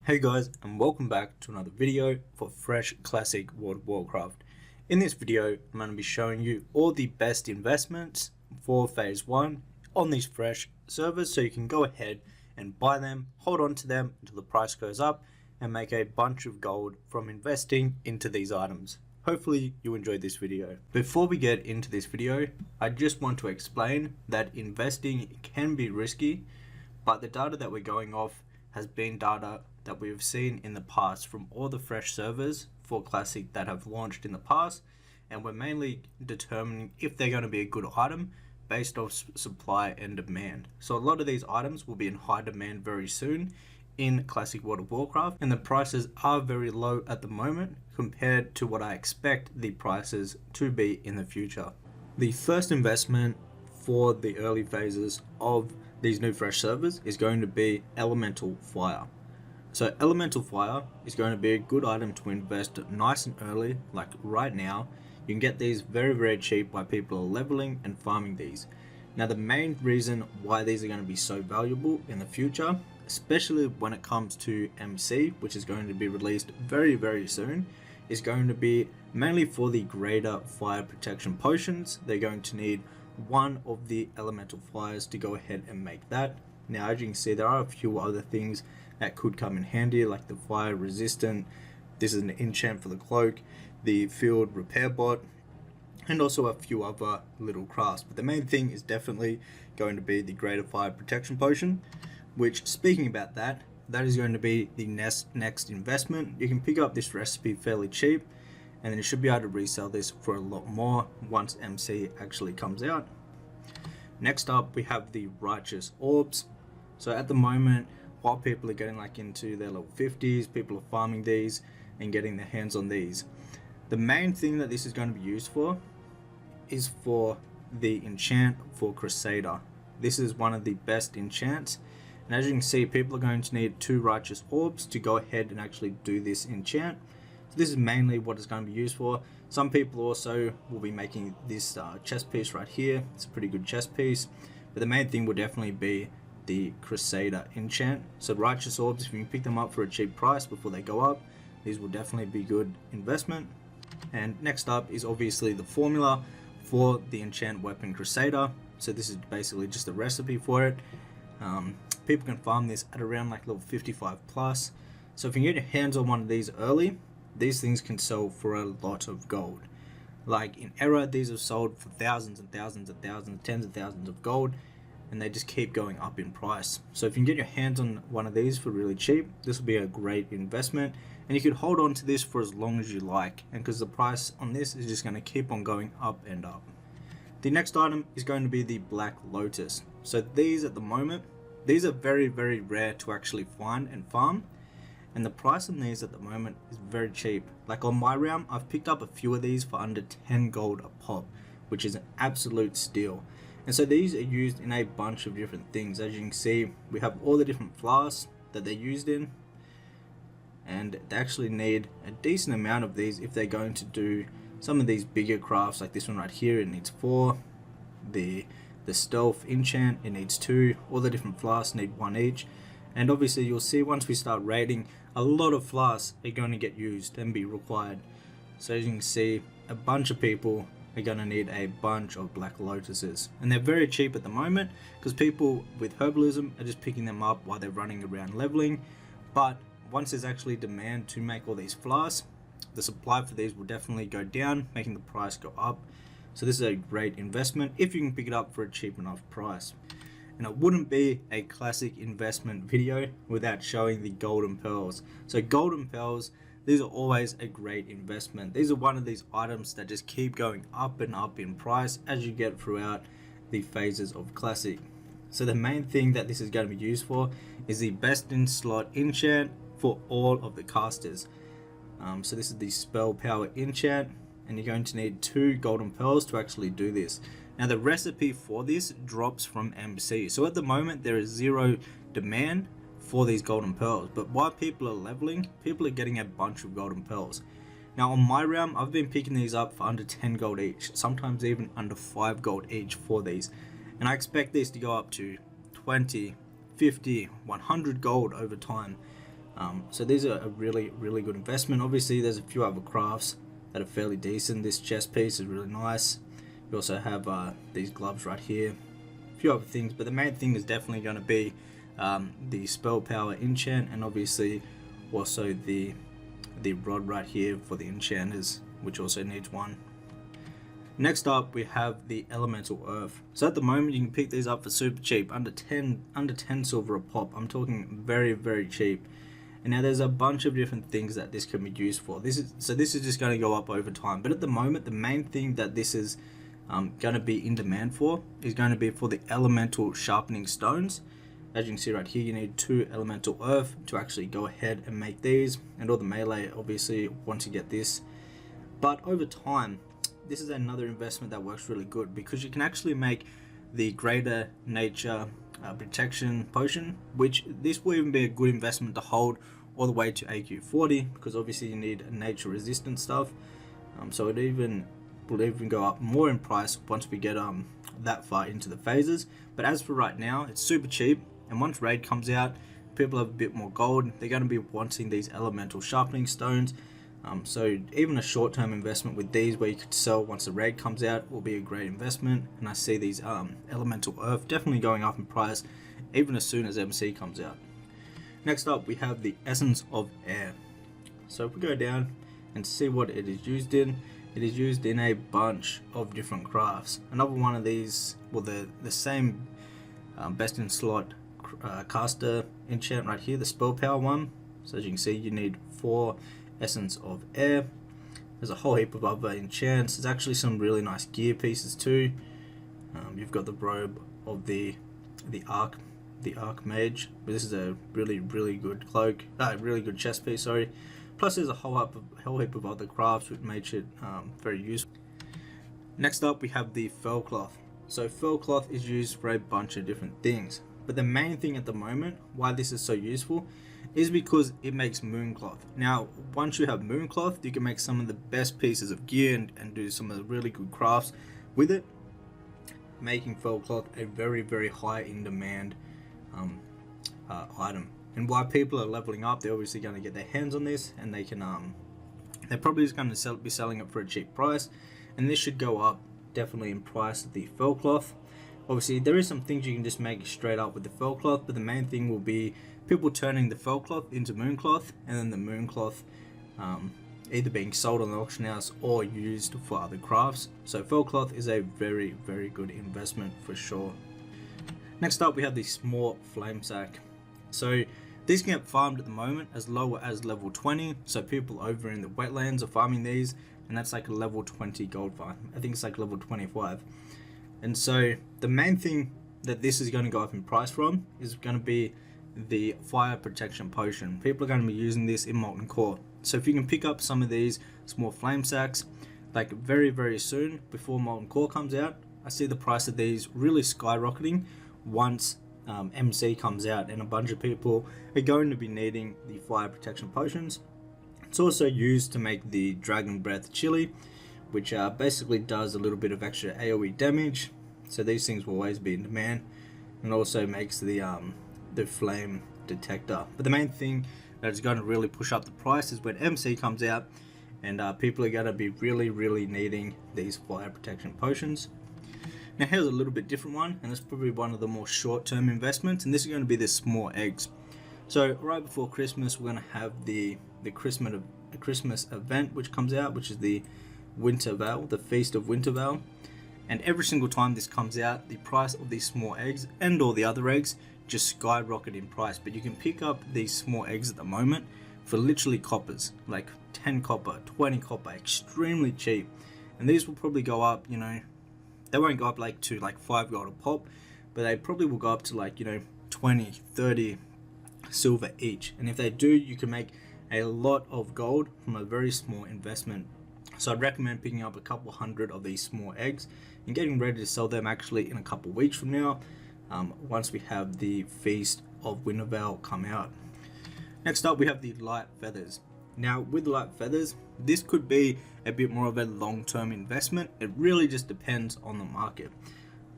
Hey guys, and welcome back to another video for fresh classic World of Warcraft. In this video, I'm going to be showing you all the best investments for phase 1 on these fresh servers, so you can go ahead and buy them, hold on to them until the price goes up, and make a bunch of gold from investing into these items. Hopefully you enjoyed this video. Before we get into this video, I just want to explain that investing can be risky, but the data that we're going off has been data that we've seen in the past from all the fresh servers for Classic that have launched in the past, and we're mainly determining if they're going to be a good item based off supply and demand. So a lot of these items will be in high demand very soon in Classic World of Warcraft, and the prices are very low at the moment compared to what I expect the prices to be in the future. The first investment for the early phases of these new fresh servers is going to be Elemental Fire. So Elemental Fire is going to be a good item to invest nice and early, like right now. You can get these very cheap by people are leveling and farming these. Now the main reason why these are going to be so valuable in the future, especially when it comes to MC, which is going to be released very soon, is going to be mainly for the greater fire protection potions. They're going to need one of the elemental fires to go ahead and make that. Now as you can see, there are a few other things that could come in handy, like the fire resistant, this is an enchant for the cloak, the field repair bot, and also a few other little crafts. But the main thing is definitely going to be the greater fire protection potion, which, speaking about that is going to be the next investment. You can pick up this recipe fairly cheap, and then you should be able to resell this for a lot more once MC actually comes out. Next up, we have the Righteous Orbs. So at the moment, while people are getting like into their level 50s, people are farming these and getting their hands on these. The main thing that this is going to be used for is for the enchant for Crusader. This is one of the best enchants, and as you can see, people are going to need 2 Righteous Orbs to go ahead and actually do this enchant. So this is mainly what it's going to be used for. Some people also will be making this chest piece right here. It's a pretty good chest piece, but the main thing will definitely be the Crusader enchant. So Righteous Orbs, if you can pick them up for a cheap price before they go up, these will definitely be good investment. And next up is obviously the formula for the enchant weapon Crusader. So this is basically just a recipe for it. People can farm this at around like level 55 plus. So if you get your hands on one of these early, these things can sell for a lot of gold. Like in Era, these have sold for thousands and thousands and thousands, tens of thousands of gold, and they just keep going up in price. So if you can get your hands on one of these for really cheap, this will be a great investment, and you could hold on to this for as long as you like, and because the price on this is just going to keep on going up and up. The next item is going to be the Black Lotus. So these at the moment, these are very rare to actually find and farm, and the price on these at the moment is very cheap. Like on my realm, I've picked up a few of these for under 10 gold a pop, which is an absolute steal. And so these are used in a bunch of different things. As you can see, we have all the different flasks that they're used in, and they actually need a decent amount of these if they're going to do some of these bigger crafts, like this one right here. It needs 4. The stealth enchant, it needs 2. All the different flasks need 1 each. And obviously you'll see once we start raiding, a lot of flasks are going to get used and be required. So as you can see, a bunch of people are going to need a bunch of Black Lotuses, and they're very cheap at the moment because people with herbalism are just picking them up while they're running around leveling. But once there's actually demand to make all these flasks, the supply for these will definitely go down, making the price go up. So this is a great investment if you can pick it up for a cheap enough price. And it wouldn't be a classic investment video without showing the Golden Pearls. So Golden Pearls, these are always a great investment. These are one of these items that just keep going up and up in price as you get throughout the phases of Classic. So the main thing that this is going to be used for is the best in slot enchant for all of the casters. So this is the spell power enchant, and you're going to need 2 Golden Pearls to actually do this. Now the recipe for this drops from MC. So at the moment there is 0 demand for these Golden Pearls, but while people are leveling, people are getting a bunch of Golden Pearls. Now on my realm, I've been picking these up for under 10 gold each, sometimes even under 5 gold each for these, and I expect these to go up to 20, 50, 100 gold over time. So these are a really good investment. Obviously there's a few other crafts that are fairly decent. This chest piece is really nice. You also have these gloves right here, a few other things, but the main thing is definitely going to be the spell power enchant, and obviously also the rod right here for the enchanters, which also needs one. Next up we have the elemental earth. So at the moment you can pick these up for super cheap, under 10 silver a pop. I'm talking very cheap. And now there's a bunch of different things that this can be used for. This is just going to go up over time, but at the moment the main thing that this is going to be in demand for is going to be for the elemental sharpening stones. As you can see right here, you need 2 elemental earth to actually go ahead and make these, and all the melee obviously once you get this. But over time, this is another investment that works really good, because you can actually make the greater nature protection potion, which this will even be a good investment to hold all the way to AQ 40, because obviously you need nature resistant stuff. So it will even go up more in price once we get that far into the phases. But as for right now, it's super cheap, and once raid comes out, people have a bit more gold, they're going to be wanting these elemental sharpening stones. So even a short-term investment with these, where you could sell once the raid comes out, will be a great investment. And I see these elemental earth definitely going up in price even as soon as MC comes out. Next up we have the essence of air. So if we go down and see what it is used in, it is used in a bunch of different crafts. Another one of these, well, the same best in slot caster enchant right here, the spell power one. So as you can see, you need 4 essence of air. There's a whole heap of other enchants. There's actually some really nice gear pieces too. You've got the robe of the archmage, but this is a really good cloak, really good chest piece, sorry. Plus there's a whole heap of other crafts which makes it very useful. Next up we have the fell cloth. So fell cloth is used for a bunch of different things, but the main thing at the moment why this is so useful is because it makes moon cloth. Now once you have moon cloth, you can make some of the best pieces of gear and do some of the really good crafts with it, making fell cloth a very high in demand item. And while people are leveling up, they're obviously going to get their hands on this, and they can they're probably just going to be selling it for a cheap price, and this should go up definitely in price of the fell cloth. Obviously there is some things you can just make straight up with the fell cloth, but the main thing will be people turning the fell cloth into moon cloth, and then the moon cloth either being sold on the auction house or used for other crafts. So fell cloth is a very good investment for sure. Next up we have the small flame sack. So these can get farmed at the moment as low as level 20, so people over in the wetlands are farming these, and that's like a level 20 gold farm. I think it's like level 25. And so the main thing that this is going to go up in price from is going to be the fire protection potion. People are going to be using this in molten core. So if you can pick up some of these small flame sacks like very soon before molten core comes out, I see the price of these really skyrocketing once MC comes out, and a bunch of people are going to be needing the fire protection potions. It's also used to make the dragon breath chili, which basically does a little bit of extra AoE damage, so these things will always be in demand, and also makes the flame detector. But the main thing that is going to really push up the price is when MC comes out, and people are going to be really needing these fire protection potions. Now here's a little bit different one, and it's probably one of the more short-term investments, and this is going to be the small eggs. So right before Christmas, we're going to have the Christmas event which comes out, which is the Winter Veil, the Feast of Winter Veil. And every single time this comes out, the price of these small eggs and all the other eggs just skyrocket in price. But you can pick up these small eggs at the moment for literally coppers, like 10 copper, 20 copper, extremely cheap. And these will probably go up, you know, they won't go up like to like 5 gold a pop, but they probably will go up to like, you know, 20, 30 silver each. And if they do, you can make a lot of gold from a very small investment. So I'd recommend picking up a couple hundred of these small eggs and getting ready to sell them actually in a couple weeks from now, once we have the Feast of Winterveil come out. Next up we have the light feathers. Now with light feathers, this could be a bit more of a long-term investment. It really just depends on the market.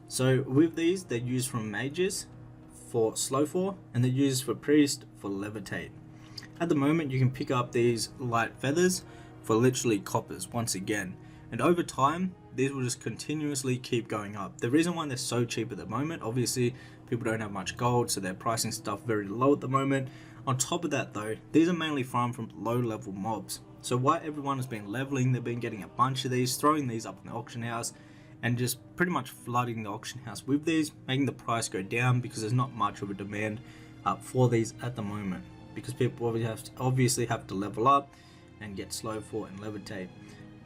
So with these, they're used from mages for slow fall, and they're used for priest for levitate. At the moment you can pick up these light feathers for literally coppers once again, and over time these will just continuously keep going up. The reason why they're so cheap at the moment, obviously people don't have much gold, so they're pricing stuff very low at the moment. On top of that though, these are mainly farmed from low level mobs. So why everyone has been leveling, they've been getting a bunch of these, throwing these up in the auction house, and just pretty much flooding the auction house with these, making the price go down because there's not much of a demand for these at the moment, because people obviously have to level up and get slow for and levitate.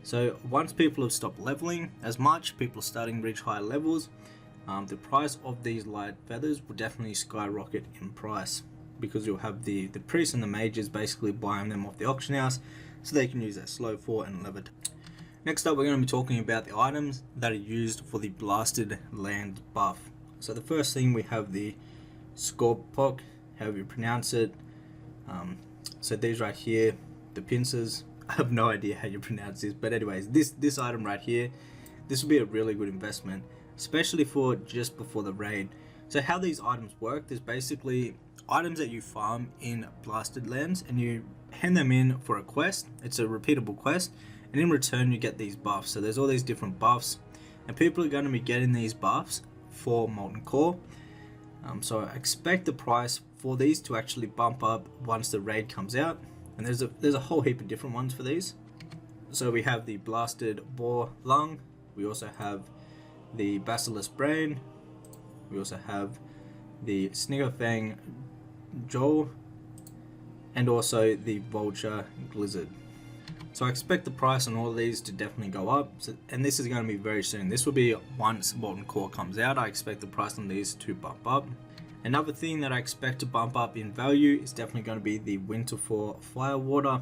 So once people have stopped leveling as much, people are starting to reach higher levels, the price of these light feathers will definitely skyrocket in price, because you'll have the priests and the mages basically buying them off the auction house so they can use that slow for and levitate. Next up, we're going to be talking about the items that are used for the blasted land buff. So the first thing, we have the Scorpok, however you pronounce it. So these right here, the pincers, I have no idea how you pronounce this, but anyways, this item right here, this will be a really good investment, especially for just before the raid. So how these items work, there's basically items that you farm in blasted lands and you hand them in for a quest. It's a repeatable quest, and in return you get these buffs. So there's all these different buffs, and people are going to be getting these buffs for molten core. So I expect the price for these to actually bump up once the raid comes out, and there's a whole heap of different ones for these. So we have the blasted boar lung, we also have the basilisk brain, we also have the sniggerfang jaw, and also the vulture glizard. So I expect the price on all of these to definitely go up, and this is going to be very soon. This will be once molten core comes out. I expect the price on these to bump up. Another thing that I expect to bump up in value is definitely going to be the Winterfall Firewater.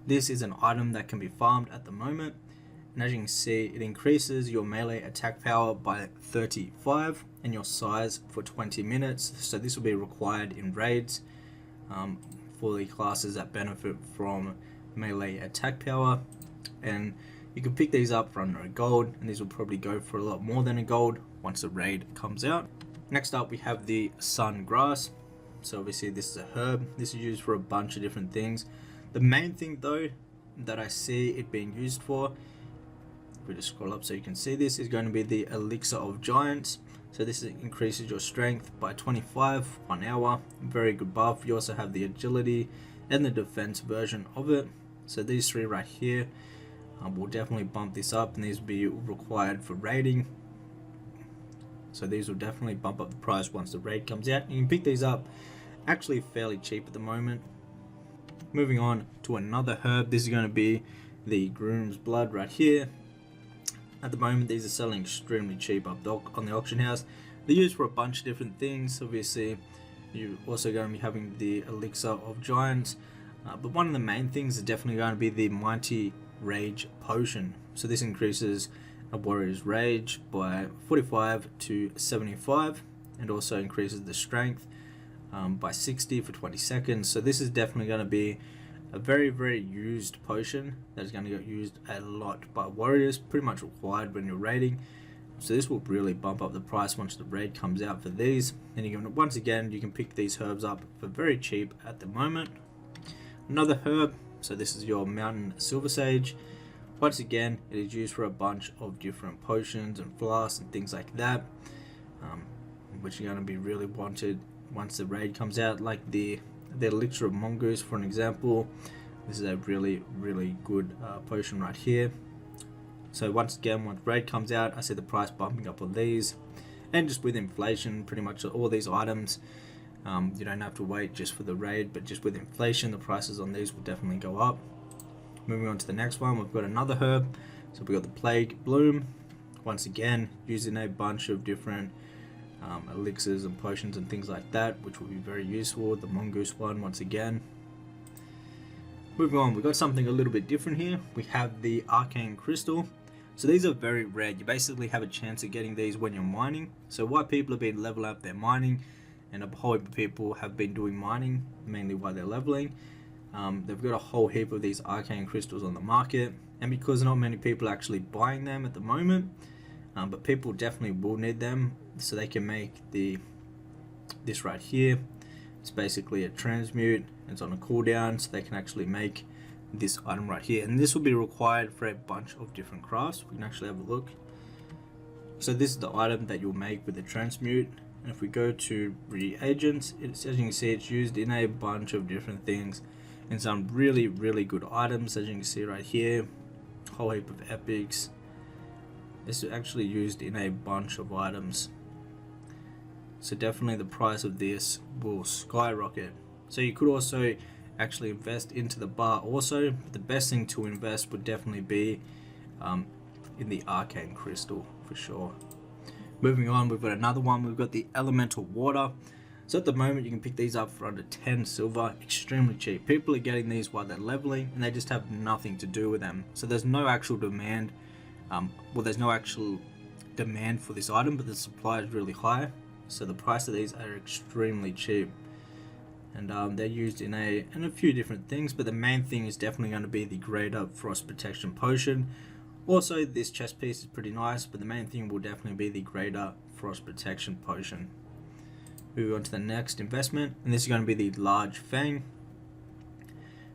This is an item that can be farmed at the moment, and as you can see, it increases your melee attack power by 35 and your size for 20 minutes. So this will be required in raids for the classes that benefit from melee attack power, and you can pick these up for under a gold, and these will probably go for a lot more than a gold once the raid comes out. Next up, we have the sun grass. So obviously this is a herb. This is used for a bunch of different things. The main thing though that I see it being used for, if we just scroll up so you can see this, is going to be the elixir of giants. So this increases your strength by 25 1 hour. Very good buff. You also have the agility and the defense version of it. So these three right here will definitely bump this up, and these will be required for raiding. So these will definitely bump up the price once the raid comes out. You can pick these up actually fairly cheap at the moment. Moving on to another herb, this is going to be the groom's blood right here. At the moment these are selling extremely cheap up on the auction house. They're used for a bunch of different things. Obviously you're also going to be having the elixir of giants, but one of the main things is definitely going to be the mighty rage potion. So this increases a warrior's rage by 45 to 75, and also increases the strength by 60 for 20 seconds. So this is definitely going to be a very used potion that is going to get used a lot by warriors, pretty much required when you're raiding. So this will really bump up the price once the raid comes out for these, and you can, once again, you can pick these herbs up for very cheap at the moment. Another herb, so this is your mountain silver sage. Once again, it is used for a bunch of different potions and flasks and things like that, which are going to be really wanted once the raid comes out, like the elixir of mongoose for an example. This is a really good potion right here. So once again, once raid comes out, I see the price bumping up on these, and just with inflation, pretty much all these items, you don't have to wait just for the raid, but just with inflation, the prices on these will definitely go up. Moving on to the next one, we've got another herb. So we've got the plague bloom. Once again, using a bunch of different elixirs and potions and things like that, which will be very useful. The mongoose one, once again. Moving on, we've got something a little bit different here. We have the arcane crystal. So these are very rare. You basically have a chance of getting these when you're mining. So why people have been leveling up their mining, and a whole heap of people have been doing mining, mainly while they're leveling. They've got a whole heap of these arcane crystals on the market, and because not many people are actually buying them at the moment, but people definitely will need them, so they can make this right here. It's basically a transmute, It's on a cooldown, so they can actually make this item right here, and this will be required for a bunch of different crafts. We can actually have a look. So this is the item that you'll make with the transmute, and if we go to reagents, as you can see, it's used in a bunch of different things and some really good items. As you can see right here, whole heap of epics. This is actually used in a bunch of items, so definitely the price of this will skyrocket. So you could also actually invest into the bar also, but the best thing to invest would definitely be in the arcane crystal for sure. Moving on, we've got another one. We've got the elemental water. So at the moment you can pick these up for under 10 silver, extremely cheap. People are getting these while they're leveling and they just have nothing to do with them. So there's no actual demand, there's no actual demand for this item, but the supply is really high. So the price of these are extremely cheap. And they're used in a few different things, but the main thing is definitely going to be the greater frost protection potion. Also, this chest piece is pretty nice, but the main thing will definitely be the greater frost protection potion. Moving on to the next investment, and this is going to be the large fang.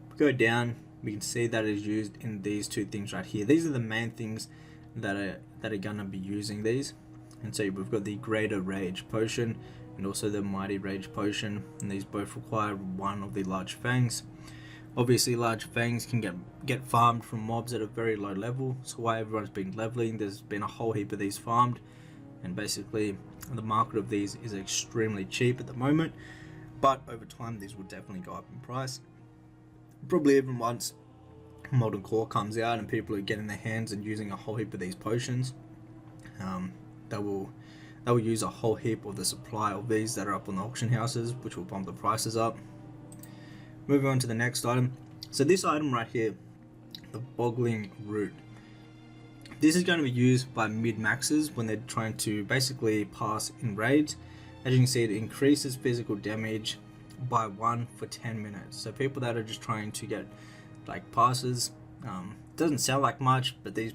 If we go down, we can see that it is used in these two things right here. These are the main things that are going to be using these. And so we've got the greater rage potion and also the mighty rage potion, and these both require one of the large fangs. Obviously large fangs can get farmed from mobs at a very low level, so while everyone's been leveling, there's been a whole heap of these farmed, and basically the market of these is extremely cheap at the moment, but over time these will definitely go up in price. Probably even once Molten Core comes out and people are getting their hands and using a whole heap of these potions, they will use a whole heap of the supply of these that are up on the auction houses, which will bump the prices up. Moving on to the next item. So this item right here, the boggling root. This is going to be used by mid-maxers when they're trying to basically pass in raids. As you can see, it increases physical damage by 1 for 10 minutes. So people that are just trying to get like passes, doesn't sound like much, but these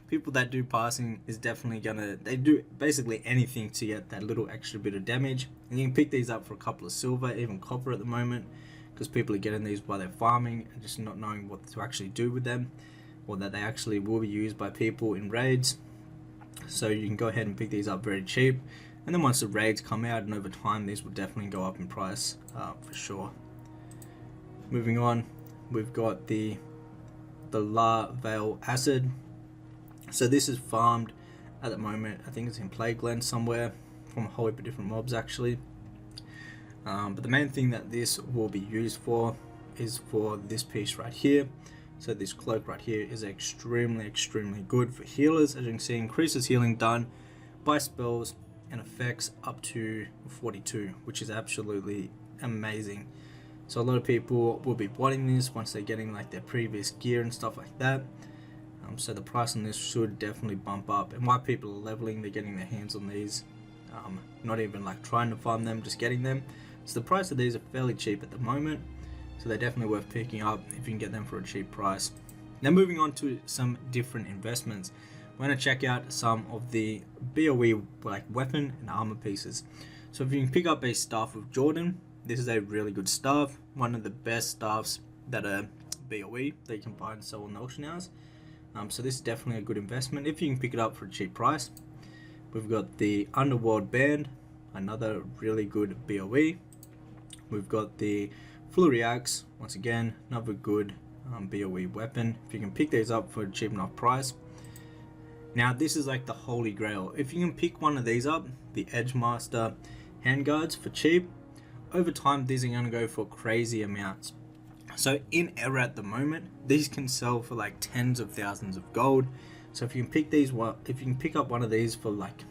people that do passing is definitely they do basically anything to get that little extra bit of damage. And you can pick these up for a couple of silver, even copper at the moment, because people are getting these while they're farming and just not knowing what to actually do with them, or that they actually will be used by people in raids. So you can go ahead and pick these up very cheap, and then once the raids come out and over time, these will definitely go up in price for sure. Moving on, we've got the Larval acid. So this is farmed at the moment. I think it's in Plague Glen somewhere from a whole heap of different mobs actually. But the main thing that this will be used for is for this piece right here. So this cloak right here is extremely good for healers. As you can see, increases healing done by spells and effects up to 42, which is absolutely amazing. So a lot of people will be wanting this once they're getting like their previous gear and stuff like that. So the price on this should definitely bump up, and while people are leveling, they're getting their hands on these, not even like trying to farm them, just getting them. So the price of these are fairly cheap at the moment, so they're definitely worth picking up if you can get them for a cheap price. Now moving on to some different investments, we're going to check out some of the BOE like weapon and armor pieces. So if you can pick up a staff of Jordan, this is a really good staff, one of the best staffs that are BOE that you can buy and sell on the auction house. So this is definitely a good investment if you can pick it up for a cheap price. We've got the Underworld Band, another really good BOE. We've got the Flurry Axe, once again, another good BOE weapon if you can pick these up for a cheap enough price. Now this is like the holy grail. If you can pick one of these up, the Edgemaster handguards for cheap, over time these are going to go for crazy amounts. So in error at the moment, these can sell for like tens of thousands of gold. So if you can pick up one of these for like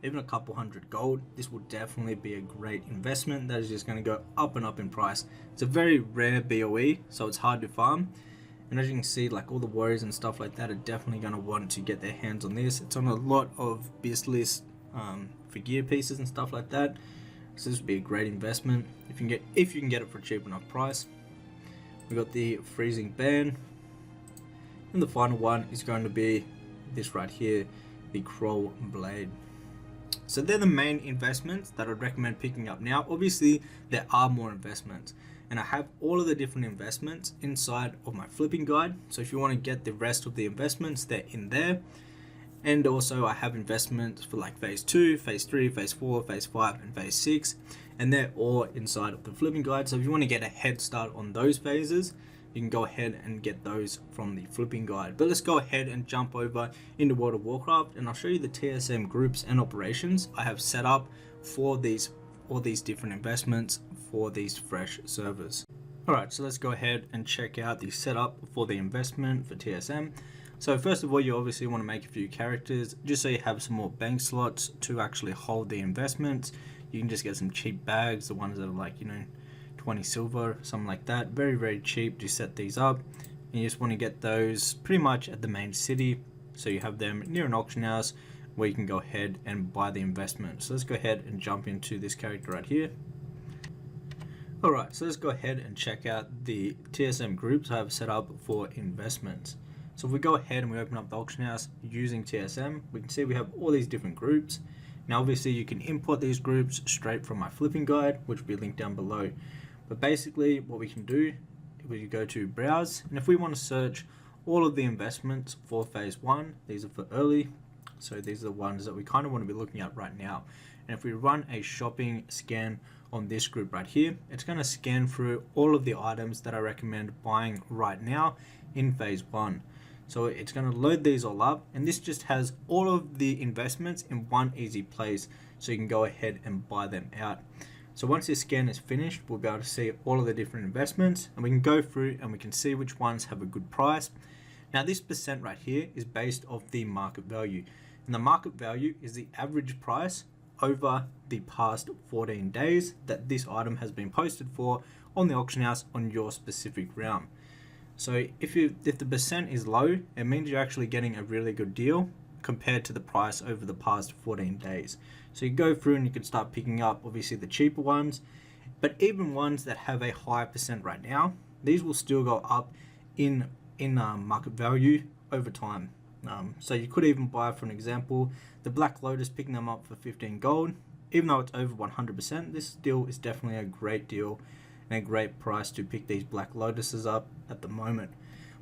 even a couple hundred gold, this will definitely be a great investment that is just going to go up and up in price. It's a very rare BOE, so it's hard to farm, and as you can see, like all the warriors and stuff like that are definitely going to want to get their hands on this. It's on a lot of biz lists for gear pieces and stuff like that, so this would be a great investment if you can get it for a cheap enough price. We got the Freezing Band, and the final one is going to be this right here, the Crow Blade. So they're the main investments that I'd recommend picking up. Now obviously there are more investments, and I have all of the different investments inside of my flipping guide. So if you want to get the rest of the investments, they're in there. And also I have investments for like phase 2, phase 3, phase 4, phase 5, and phase 6, and they're all inside of the flipping guide. So if you want to get a head start on those phases, you can go ahead and get those from the flipping guide. But let's go ahead and jump over into World of Warcraft, and I'll show you the TSM groups and operations I have set up for all these different investments for these fresh servers. Alright, so let's go ahead and check out the setup for the investment for TSM. So first of all, you obviously want to make a few characters just so you have some more bank slots to actually hold the investments. You can just get some cheap bags, the ones that are like, 20 silver, something like that. Very, very cheap to set these up. And you just want to get those pretty much at the main city, so you have them near an auction house where you can go ahead and buy the investment. So let's go ahead and jump into this character right here. Alright, so let's go ahead and check out the TSM groups I have set up for investments. So if we go ahead and we open up the auction house using TSM, we can see we have all these different groups. Now obviously you can import these groups straight from my flipping guide, which will be linked down below. But basically what we can do, we go to browse, and if we want to search all of the investments for phase 1, these are for early, so these are the ones that we kind of want to be looking at right now. And if we run a shopping scan on this group right here, it's going to scan through all of the items that I recommend buying right now in phase 1. So it's going to load these all up, and this just has all of the investments in one easy place, so you can go ahead and buy them out. So once this scan is finished, we'll be able to see all of the different investments, and we can go through and we can see which ones have a good price. Now this percent right here is based off the market value, and the market value is the average price over the past 14 days that this item has been posted for on the auction house on your specific realm. So if the percent is low, it means you're actually getting a really good deal compared to the price over the past 14 days. So you go through and you can start picking up obviously the cheaper ones, but even ones that have a higher percent right now, these will still go up in market value over time. So you could even buy, for an example, the Black Lotus, picking them up for 15 gold. Even though it's over 100%, this deal is definitely a great deal and a great price to pick these Black Lotuses up at the moment.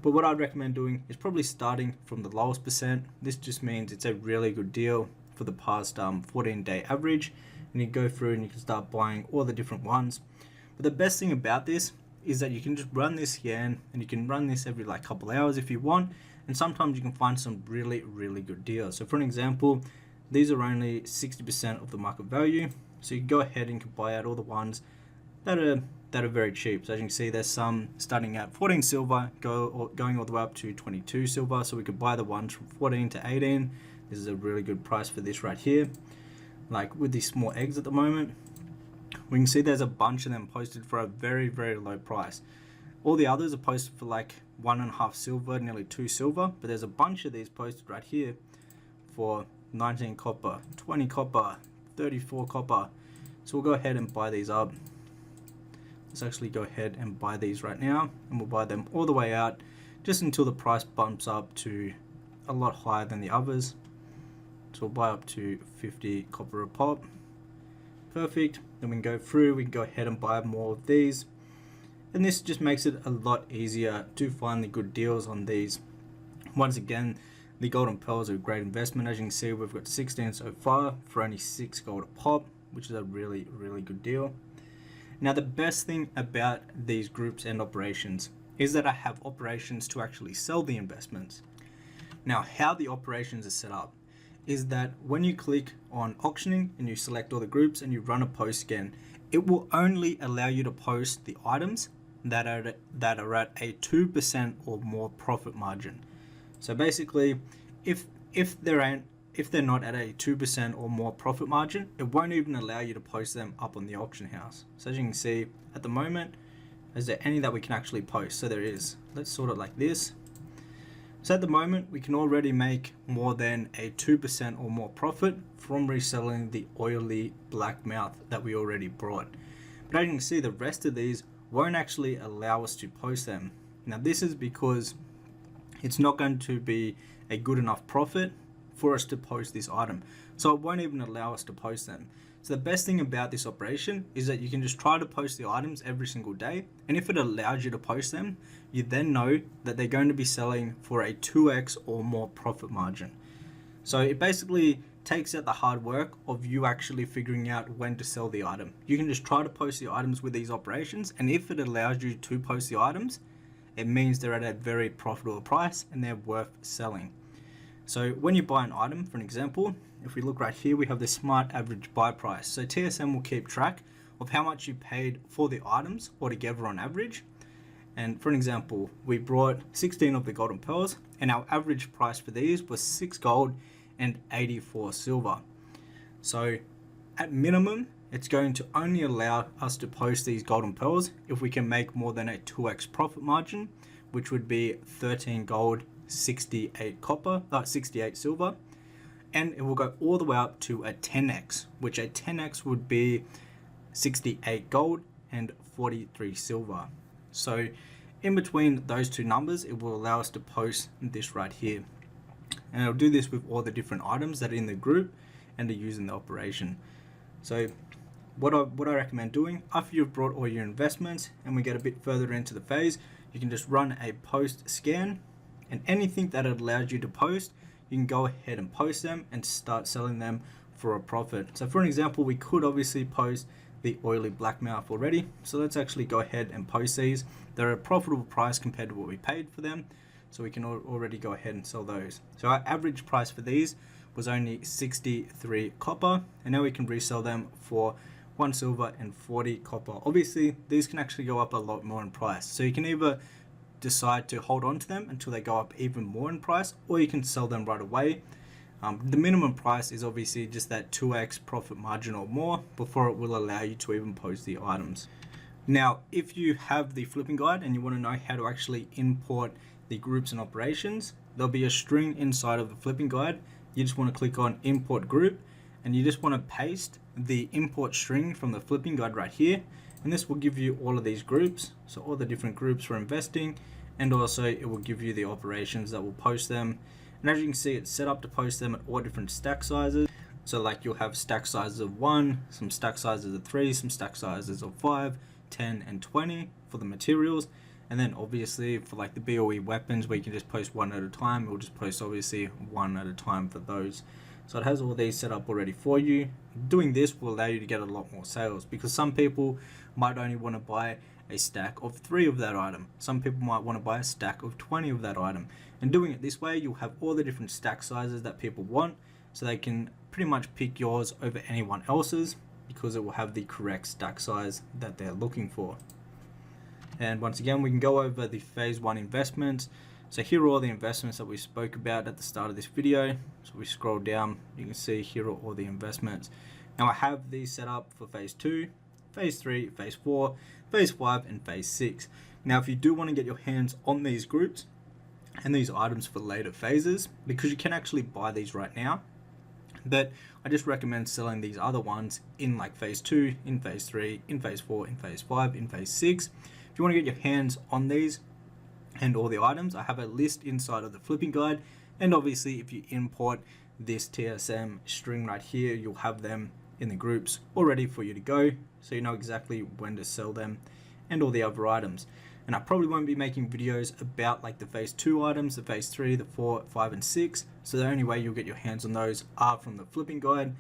But what I'd recommend doing is probably starting from the lowest percent. This just means it's a really good deal for the past 14-day average, and you go through and you can start buying all the different ones. But the best thing about this is that you can just run this scan, and you can run this every like couple hours if you want, and sometimes you can find some really good deals. So for an example, these are only 60% of the market value, so you can go ahead and you can buy out all the ones that are very cheap. So as you can see, there's some starting at 14 silver, going all the way up to 22 silver. So we could buy the ones from 14 to 18. This is a really good price for this right here. Like with these small eggs at the moment, we can see there's a bunch of them posted for a very low price. All the others are posted for like 1.5 silver, nearly 2 silver, but there's a bunch of these posted right here for 19 copper, 20 copper, 34 copper. So we'll go ahead and buy these up. Let's actually go ahead and buy these right now, and we'll buy them all the way out just until the price bumps up to a lot higher than the others. So we'll buy up to 50 copper a pop. Perfect. Then we can go through, we can go ahead and buy more of these, and this just makes it a lot easier to find the good deals on these. Once again, the golden pearls are a great investment. As you can see, we've got 16 so far for only 6 gold a pop, which is a really good deal. Now the best thing about these groups and operations is that I have operations to actually sell the investments. Now how the operations are set up is that when you click on auctioning and you select all the groups and you run a post scan, it will only allow you to post the items that are at a 2% or more profit margin. So basically, if they're not at a 2% or more profit margin, it won't even allow you to post them up on the auction house. So as you can see, at the moment, is there any that we can actually post? So there is. Let's sort it like this. So at the moment, we can already make more than a 2% or more profit from reselling the oily black mouth that we already brought. But as you can see, the rest of these won't actually allow us to post them. Now this is because it's not going to be a good enough profit for us to post this item. So it won't even allow us to post them. So the best thing about this operation is that you can just try to post the items every single day. And if it allows you to post them, you then know that they're going to be selling for a 2x or more profit margin. So it basically takes out the hard work of you actually figuring out when to sell the item. You can just try to post the items with these operations, and if it allows you to post the items, it means they're at a very profitable price and they're worth selling. So when you buy an item, for an example, if we look right here, we have the smart average buy price. So TSM will keep track of how much you paid for the items altogether on average. And for an example, we brought 16 of the golden pearls and our average price for these was 6 gold and 84 silver. So at minimum, it's going to only allow us to post these golden pearls if we can make more than a 2x profit margin, which would be 13 gold, 68 copper, 68 silver. And it will go all the way up to a 10x, which a 10x would be 68 gold and 43 silver. So in between those two numbers, it will allow us to post this right here. And it'll do this with all the different items that are in the group and are using the operation. So what I recommend doing after you've brought all your investments and we get a bit further into the phase, you can just run a post scan, and anything that it allows you to post, you can go ahead and post them and start selling them for a profit. So for an example, we could obviously post the oily blackmouth already. So let's actually go ahead and post these. They're a profitable price compared to what we paid for them. So we can already go ahead and sell those. So our average price for these was only 63 copper, and now we can resell them for 1 silver and 40 copper. Obviously, these can actually go up a lot more in price. So you can either decide to hold on to them until they go up even more in price, or you can sell them right away. The minimum price is obviously just that 2x profit margin or more before it will allow you to even post the items. Now, if you have the flipping guide and you want to know how to actually import the groups and operations, there'll be a string inside of the flipping guide. You just want to click on import group, and you just want to paste the import string from the flipping guide right here, and this will give you all of these groups, so all the different groups for investing, and also it will give you the operations that will post them. And as you can see, it's set up to post them at all different stack sizes. So like you'll have stack sizes of 1, some stack sizes of 3, some stack sizes of 5, 10 and 20 for the materials. And then obviously for like the BOE weapons, where you can just post one at a time, it will just post obviously one at a time for those. So it has all these set up already for you. Doing this will allow you to get a lot more sales, because some people might only want to buy a stack of 3 of that item. Some people might want to buy a stack of 20 of that item. And doing it this way, you'll have all the different stack sizes that people want, so they can pretty much pick yours over anyone else's, because it will have the correct stack size that they're looking for. And once again, we can go over the phase 1 investments. So here are all the investments that we spoke about at the start of this video. So we scroll down, you can see here are all the investments. Now I have these set up for phase 2, phase 3, phase 4, phase 5 and phase 6. Now if you do want to get your hands on these groups and these items for later phases, because you can actually buy these right now, but I just recommend selling these other ones in like phase 2, in phase 3, in phase 4, in phase 5, in phase 6. If you want to get your hands on these and all the items, I have a list inside of the flipping guide. And obviously if you import this TSM string right here, you'll have them in the groups all ready for you to go, so you know exactly when to sell them and all the other items. And I probably won't be making videos about like the phase 2 items, the phase 3, the 4, 5 and 6. So the only way you'll get your hands on those are from the flipping guide.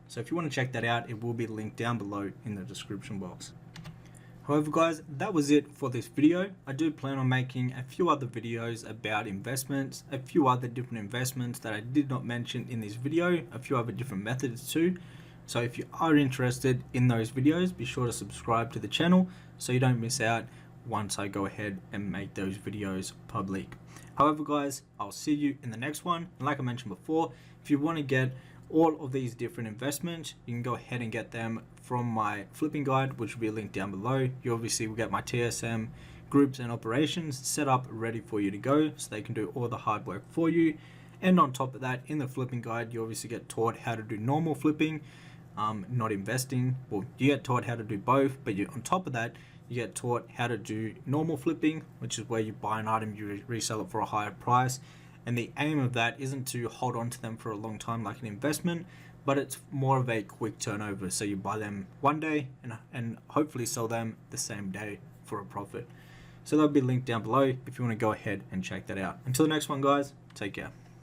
So if you want to check that out, it will be linked down below in the description box. However guys, that was it for this video. I do plan on making a few other videos about investments, a few other different investments that I did not mention in this video, a few other different methods too. So if you are interested in those videos, be sure to subscribe to the channel so you don't miss out once I go ahead and make those videos public. However guys, I'll see you in the next one. And like I mentioned before, if you want to get all of these different investments, you can go ahead and get them from my flipping guide, which will be linked down below. You obviously will get my TSM groups and operations set up ready for you to go, so they can do all the hard work for you. And on top of that, in the flipping guide, you obviously get taught how to do normal flipping, not investing. Well, you get taught how to do both, but on top of that, you get taught how to do normal flipping, which is where you buy an item, you resell it for a higher price, And the aim of that isn't to hold on to them for a long time like an investment, but it's more of a quick turnover. So you buy them one day and hopefully sell them the same day for a profit. So that'll be linked down below if you want to go ahead and check that out. Until the next one, guys, take care.